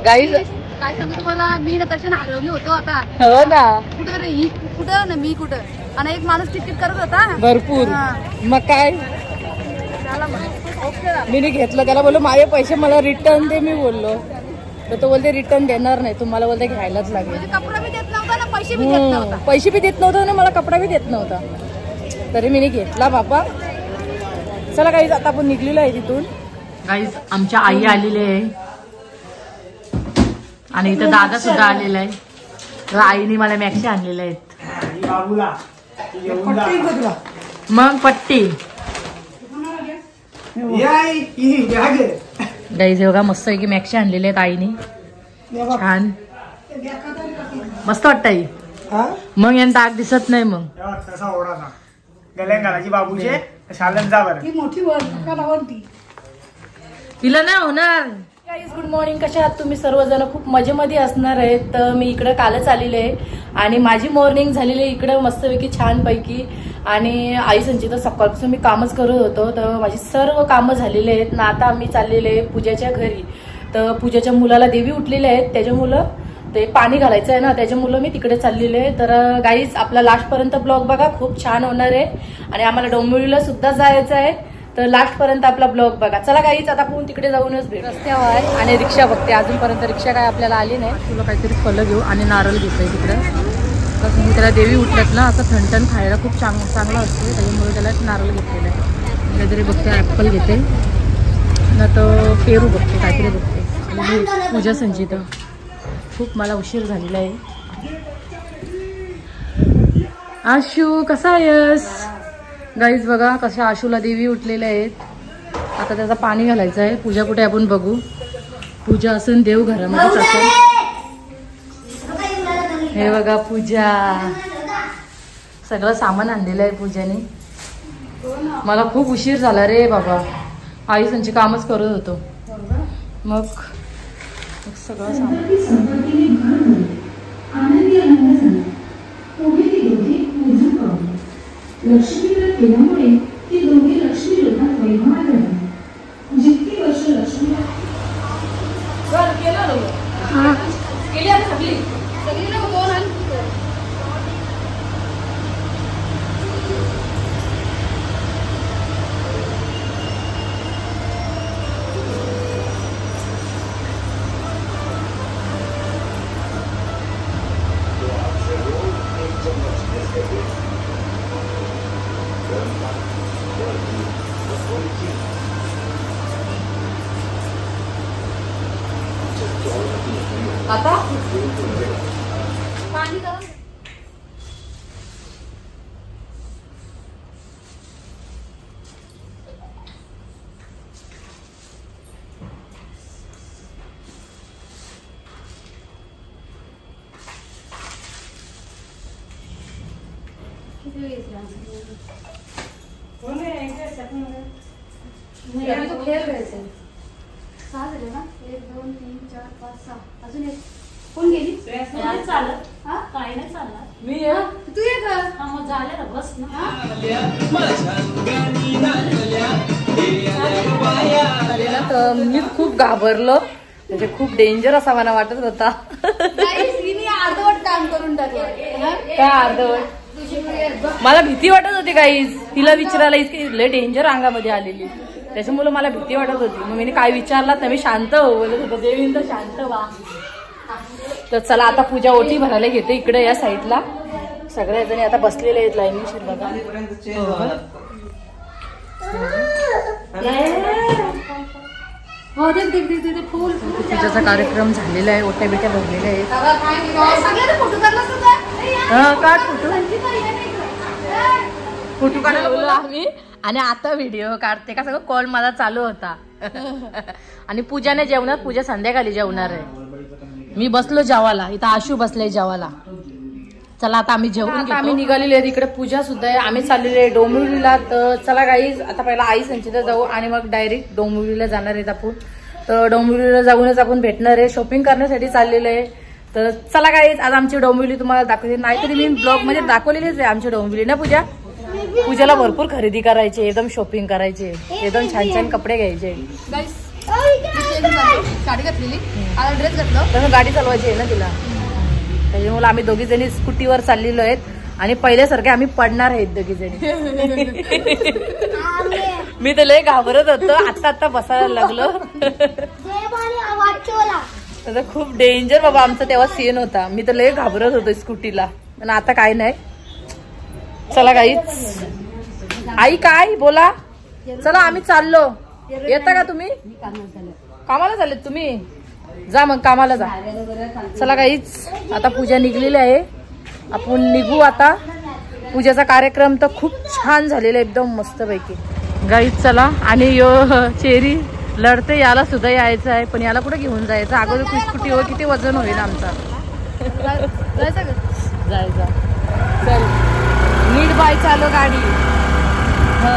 Guys काय सांगू तुम्हाला, मी ना तशी हरवली होतो आता. हो ना, कुठं रे कुठं ना मी कुठं, आणि एक माणूस तिकीट करत होता भरपूर. मग काय मी नाही घेतलं, त्याला बोललो माझे पैसे मला रिटर्न दे. मी बोललो तर तो बोलते रिटर्न देणार नाही, तुम्हाला बोलते घ्यायलाच लागेल. कपडा बी देत नव्हता ना, पैसे बी देत नव्हता. पैसे बी देत नव्हता ना, मला कपडा बी देत नव्हता, तरी मी नाही घेतला बाबा. चला गाईज आता आपण निघलेलो आहे तिथून. गाईज आमच्या आई आलेली आहे आणि इथं दादा सुद्धा आलेला आहे. तर आईने मला मॅक्सी आणलेल्या आहेत. मग पट्टी गाईज बघा मस्त आहे की मॅक्सी आणलेल्या आहेत आईने. छान मस्त वाटत आई. मग यांना आग दिसत नाही. मग बाबूचे शालन जा बरं. तिला नाही होणार. गाईज गुड मॉर्निंग, कशा आहात तुम्ही सर्वजण? खूप मजेमध्ये असणार आहेत. तर मी इकडं कालच आलेले आहे आणि माझी मॉर्निंग झालेली आहे इकडं मस्तपैकी छानपैकी. आणि आई संचिता सकाळपासून मी कामच करत होतो, तर माझी सर्व कामं झालेली आहेत ना. आता आम्ही चाललेले आहे पूजाच्या घरी. तर पूजाच्या मुलाला देवी उठलेले आहेत, त्याच्या मुलं ते पाणी घालायचं आहे ना, त्याच्या मुलं मी तिकडे चाललेले आहे. तर गाईज आपला लास्टपर्यंत ब्लॉग बघा, खूप छान होणार आहे. आणि आम्हाला डोंबिवलीला सुद्धा जायचं आहे, तर लास्ट पर्यंत आपला ब्लॉग बघा. चला गाईच आता आपण तिकडे जाऊनच भेट. रस्त्यावर आहे आणि रिक्षा बघते, अजूनपर्यंत रिक्षा काय आपल्याला आली नाही. तुला काहीतरी फलं घेऊ आणि नारळ घेतोय तिकडं. कसं त्याला देवी उठल्यात ना, असं थंडण खायला खूप चांगलं असते, त्याच्यामुळे त्याला नारळ घेतलेलं आहे. काहीतरी बघते, ॲपल घेते ना, तर पेरू बघते, काहीतरी बघते. आणि पूजा संचिता खूप मला उशीर झालेला आहे. आशू कसा आहेस? गाईज बघा कशा आशूला देवी उठलेल्या आहेत. आता त्याचा पाणी घालायचं आहे. पूजा कुठे आपण बघू. पूजा असून देव घरामध्येच असेल. हे बघा पूजा, सगळं सामान आणलेलं आहे पूजाने. मला खूप उशीर झाला रे बाबा, आई त्यांची कामच करत होतो. मग सगळं सामान लक्ष्मीला केल्यामुळे ती दोघी लक्ष्मी लोकात वैभवात राहिली. जितकी वर्ष लक्ष्मीला आता पाणी का खेळ घ्यायचं. 6 झाले ना, 1 2 3 4 5 6. अजून एक कोण गेली? चालत काय नाही चालणार. मी तू ये का? मग झाले ना, बस ना. तर मी खूप घाबरलो, म्हणजे खूप डेंजर असा मला वाटत होता. अर्धवट काम करून टाकलं. काय अर्धवट? मला भीती वाटत होती गाईज, तिला विचारायला इतकी लय डेंजर अंगामध्ये आलेली, त्याच्यामुळे मला भीती वाटत होती. मग मी काय विचारला तर मी शांत बोलत होतो, देवीन तर शांत व्हा. तर चला आता पूजा ओटी भरायला घेते इकडे या साईडला. सगळ्या जणी आता बसलेले आहेत लाईनीशीर बघा. फुल पूजाचा कार्यक्रम झालेला आहे, ओट्या बिट्या भरलेल्या आहेत. काढ फोटो काढायला बोललो आम्ही आणि आता व्हिडिओ काढते का, सगळं कॉल माझा चालू होता. आणि पूजाने जेवणार, पूजा संध्याकाळी जेवणार आहे. मी बसलो जेवायला, इथं आशू बसले जेवायला. चला आता आम्ही जेवून घेतो. आम्ही निघालेले आहेत, इकडे पूजा सुद्धा आहे. आम्ही चाललेले आहे डोंबिवलीला. तर चला गाईज आता पहिला आई संचिता जाऊ आणि मग डायरेक्ट डोंबिवलीला जाणार आहेत आपण. तर डोंबिवलीला जाऊनच आपण भेटणार आहे, शॉपिंग करण्यासाठी चाललेलं आहे. तर चला गाईज आज आमची डोंबिवली तुम्हाला दाखवते. नाहीतरी मी ब्लॉग मध्ये दाखवलेलीच आहे आमची डोंबिवली ना पूजा. पूजाला भरपूर खरेदी करायची, एकदम शॉपिंग करायची, एकदम छान छान कपडे घ्यायचे. साडी घातलेली आता ड्रेस घातला. तसं गाडी चालवायची आहे ना तिला, त्याच्यामुळे आम्ही दोघी जणी स्कूटीवर चाललेलो आहेत आणि पहिल्यासारखे आम्ही पडणार आहेत दोघी जणी. मी तर लय घाबरत होतो, आता बसायला लागलो. आता खूप डेंजर बाबा आमचा तेव्हा सीन होता. मी तर लय घाबरत होतो स्कूटीला, पण आता काय नाही. चला गाईच, आई काय बोला. चला आम्ही चाललो, येता का तुम्ही? कामाला चाललेत तुम्ही? जा मग कामाला जा. चला गाईच, आता पूजा निघलेली आहे, आपण निघू आता. पूजेचा कार्यक्रम तर खूप छान झालेला आहे, एकदम मस्त पैकी. गाईच चला. आणि यो चेरी लढते, याला सुद्धा यायचं आहे, पण याला कुठे घेऊन जायचं? अगोदर स्कूटीवर किती वजन होईल आमचा. जायचं चल, नीट बाय चालू गाडी. हा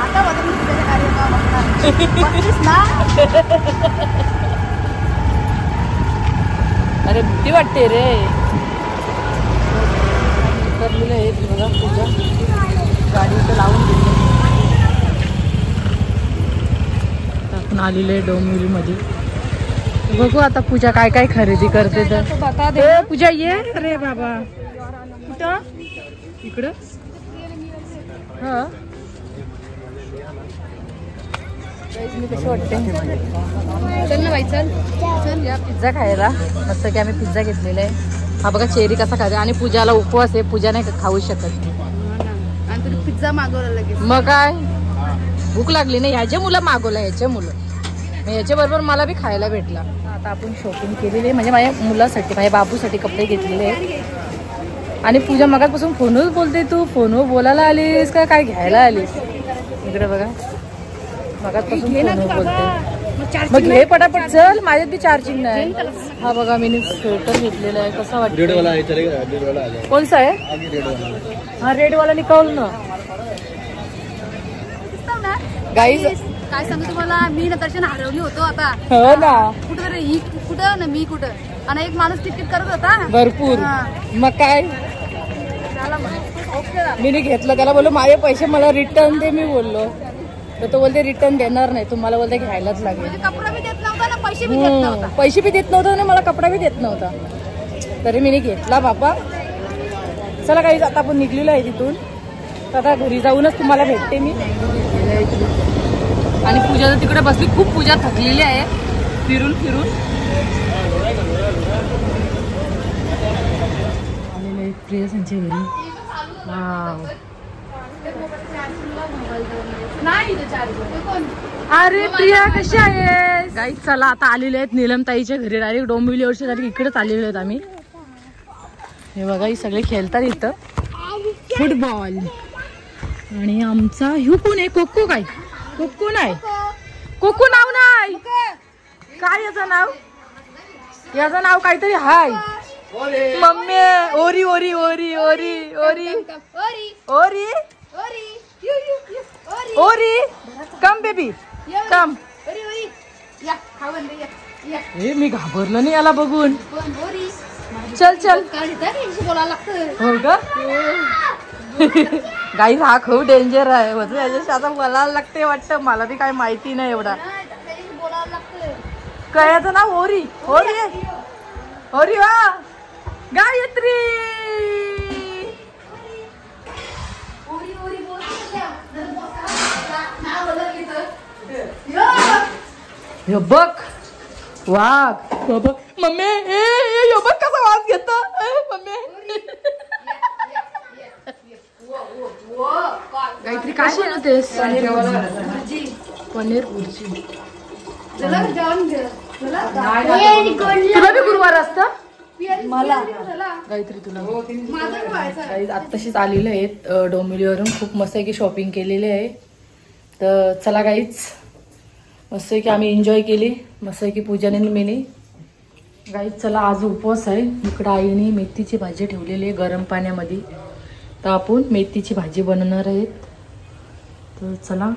आता वजन तुझ्या कार्यक्रम ना. अरे भीती वाटते रे. उतरलेलं आहे बघा पूजा, गाडी इथं लावून दिली. आपण आलेलो आहे डोंबिवलीमध्ये. बघू आता पूजा काय काय खरेदी करते तर. पूजा ये. अरे बाबा कुठं? इकडं. हा मी कशी वाटते. चल ना बाई, चल चल. या पिझ्झा खायला मस्त की आम्ही पिझ्झा घेतलेला आहे. हा बघा चेरी कसा खाते. आणि पूजाला उपवास आहे, पूजा नाही खाऊ शकत. आणि तुला पिझ्झा मागवला लगेच. मग काय भूक लागली नाही. ह्याचे मुलं मागवला, ह्याचे मुलं, मग याच्या बरोबर मला बी खायला भेटला. आता आपण शॉपिंग केलेली आहे, म्हणजे माझ्या मुलासाठी, माझ्या बाबूसाठी कपडे घेतलेले आहेत. आणि पूजा मगापासून फोनवर बोलते. तू फोनवर बोलायला आलीस का काय घ्यायला आलीस? इकडे बघा, मगापासून फोनवर बोलते. मग घे पटापट, चल. माझ्यात बी चार्जिंग नाही. हा बघा मी स्वेटर घेतलेला आहे, कसा वाटतं? कोणसा आहे? हा रेडवाला निकाल ना गाईज. काय सांगू तुम्हाला, मी ना दर्शन हरवली होतो आता. हो ना, कुठं रे ही कुठं ना मी कुठं, आणि एक माणूस टिकीट करत होता भरपूर. हा. मग काय झाला मग. ओके. मी घेतलं, त्याला बोललो माझे पैसे मला रिटर्न दे. मी बोललो तर तो बोलते रिटर्न देणार नाही, तुम्हाला बोलते घ्यायलाच लागेल. म्हणजे कपडा बी देत नव्हता ना, पैसे बी देत नव्हता. पैसे बी देत नव्हता ना, मला कपडा बी देत नव्हता, तरी मी घेतला बापा. चला काही आता आपण निघलेलो आहे तिथून. तर आता घरी जाऊनच तुम्हाला भेटते मी. आणि पूजा तिकडे बसली, खूप पूजा थकलेली आहे फिरून फिरून. आलेले आहेत प्रियसंच्या घरी. वाव. अरे प्रिया कशी आहे? गाईज चला आता आलेले आहेत नीलमताईच्या घरी. डायरेक्ट डोंबिवली वर्षी डायरेक्ट इकडेच आलेले आहेत आम्ही. हे बघा ही सगळे खेळतात इथं फुटबॉल. आणि आमचा ह्यू कोण आहे? कोको. काय कोको नाही? कोको नाव नाही. काय याचं नाव? याचं नाव काहीतरी हाय. मम्मी ओरी ओरी ओरी ओरी ओरी ओरी ओरी कम बेबी कम. हे मी घाबरलो नाही याला बघून. चल चल. हो का? गाईज हा खूप डेंजर आहे. याच्याशी आता बोलायला लागते वाटतं. मला बी काय माहिती नाही एवढा. कळ्याचं नाव ओरी. ओरी ओरी वा गायत्री. हे बघ वाघ. बघ मम्मी, हे बघ कसा वास घेतो मम्मी. गायत्री काय बनवतेस? पनीर भुर्जी. तुला बी गुरुवार असतं? मला गायत्री तुला. आत्ताशीच आलेले आहेत डोंबिवलीवरून. खूप मस्त आहे की शॉपिंग केलेली आहे. तर चला गाईच, मस्त आहे की आम्ही एन्जॉय केली. मस्त आहे की पूजाने मीने. गाईच चला आज उपवास आहे. इकडं आईने मेथीची भाजी ठेवलेली आहे गरम पाण्यामध्ये. तर आपण मेथीची भाजी बनवणार आहेत. तर चला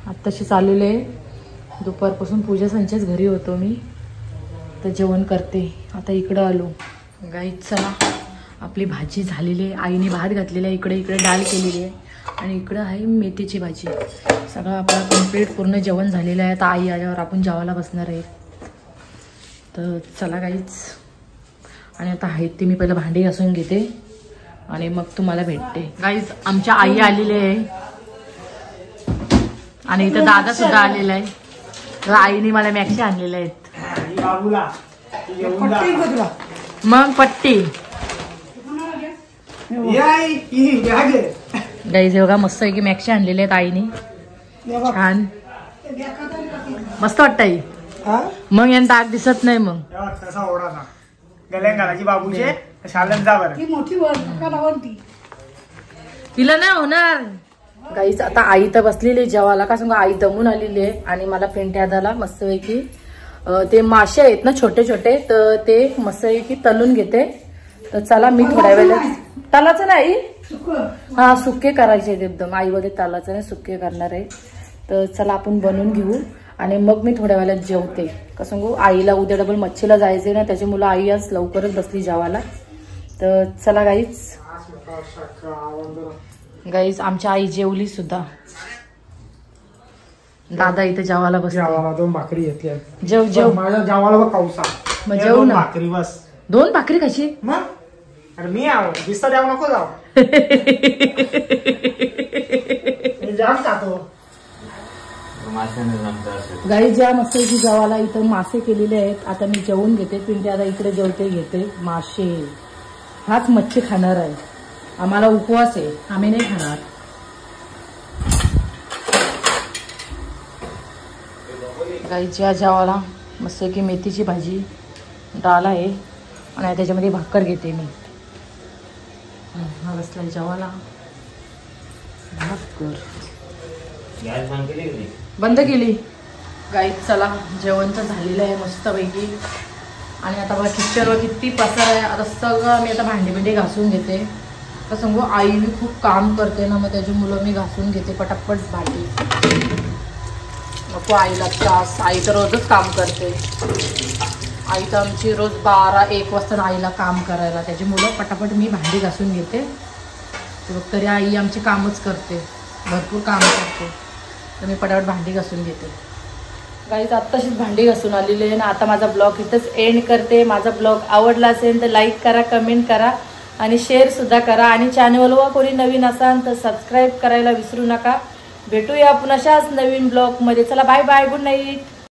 आत्ताशीच आलेले आहे. दुपारपासून पूजा संचेच घरी होतो मी. तर जेवण करते आता. इकडं आलो गाईच. चला आपली भाजी झालेली आहे. आईने भात घातलेला आहे. इकडे इकडे डाळ केलेली आहे. आणि इकडं आहे मेथीची भाजी. सगळं आपलं कम्प्लीट पूर्ण जेवण झालेलं आहे. आता आई आल्यावर आपण जेवायला बसणार आहे. तर चला गाईच. आणि आता आहेत ते मी पहिलं भांडी घासून घेते आणि मग तुम्हाला भेटते. गाईज आमच्या आई आलेली आहे आणि इथं दादा सुद्धा आलेला आहे. तर आईने मला मॅक्सी आणलेल्या आहेत. मग पट्टी गाईज बघा मस्त आहे की मॅक्सी आणलेले आहेत आईने. छान मस्त वाटत आई. मग यांना दाग दिसत नाही. मग तसा ओढा ना गल्यांगाची बाबूचे शालन जा बरं. तिला नाही होणार. गाईच आता आई तर बसलेली जेवायला. का सांगू आई दमून आलेली आहे आणि मला पेंट्या झाला मस्तपैकी ते मासे आहेत ना छोटे छोटे तर ते मस्तपैकी तलून घेते. तर चला मी थोड्या वेळेला तलाचं नाही हा सुके करायचे आहेत एकदम. आई वगैरे तलाचं नाही सुके करणार आहे. तर चला आपण बनवून घेऊ आणि मग मी थोड्या वेळात जेवते. कसं सांगू आईला उद्या डबल मच्छीला जायचंय ना त्याच्यामुळे आई आज लवकरच बसली जेवायला. तर चला गाईच आमच्या आई जेवली सुद्धा. दादा इथे जेवायला बस. 2 भाकरी घेतल्या. जेव जेव माझ्या जेवायला बघ कौसा. मग जेव ना. भाकरी बस. 2 भाकरी कशी मग अरे मी आहो दिसता द्यावं नको जाऊ. मी जाम खातो. गाई ज्या मस्तपैकी जेवायला इथं मासे केलेले आहेत. आता मी जेवून घेते. पिंटी आता इकडे जेवते घेते. मासे हाच मच्छी खाणार आहे. आम्हाला उपवास आहे आम्ही नाही खाणार. गाई ज्या जेवायला मस्तपैकी मेथीची भाजी डाळ आहे आणि त्याच्यामध्ये भाकर घेते मी. हा बसला जेवायला भाकर बंद केली. गाईत चला जेवण तर झालेलं आहे मस्तपैकी. आणि आता बघा किचनवर किती पसार आहे. आता सगळं मी आता भांडी घासून घेते. तर सांगू आई मी खूप काम करते ना मग त्याची मुलं मी घासून घेते पटापट भांडी. नको आईला त्रास. आई तर रोजच काम करते. आई तर आमची रोज 12-1 वाजता आईला काम करायला. त्याची मुलं पटापट मी भांडी घासून घेते. तरी आई आमची कामच करते भरपूर काम करते. तर मी पटापट भांडी घासून घेते. गाईज आत्ताशीच भांडी घासून आलेली आहे ना. आता माझा ब्लॉग इथंच एंड करते. माझा ब्लॉग आवडला असेल तर लाईक करा कमेंट करा आणि शेअर सुद्धा करा. आणि चॅनलवर कोणी नवीन असाल तर सबस्क्राईब करायला विसरू नका. भेटूया आपण अशाच नवीन ब्लॉगमध्ये. चला बाय बाय गुड नाईट.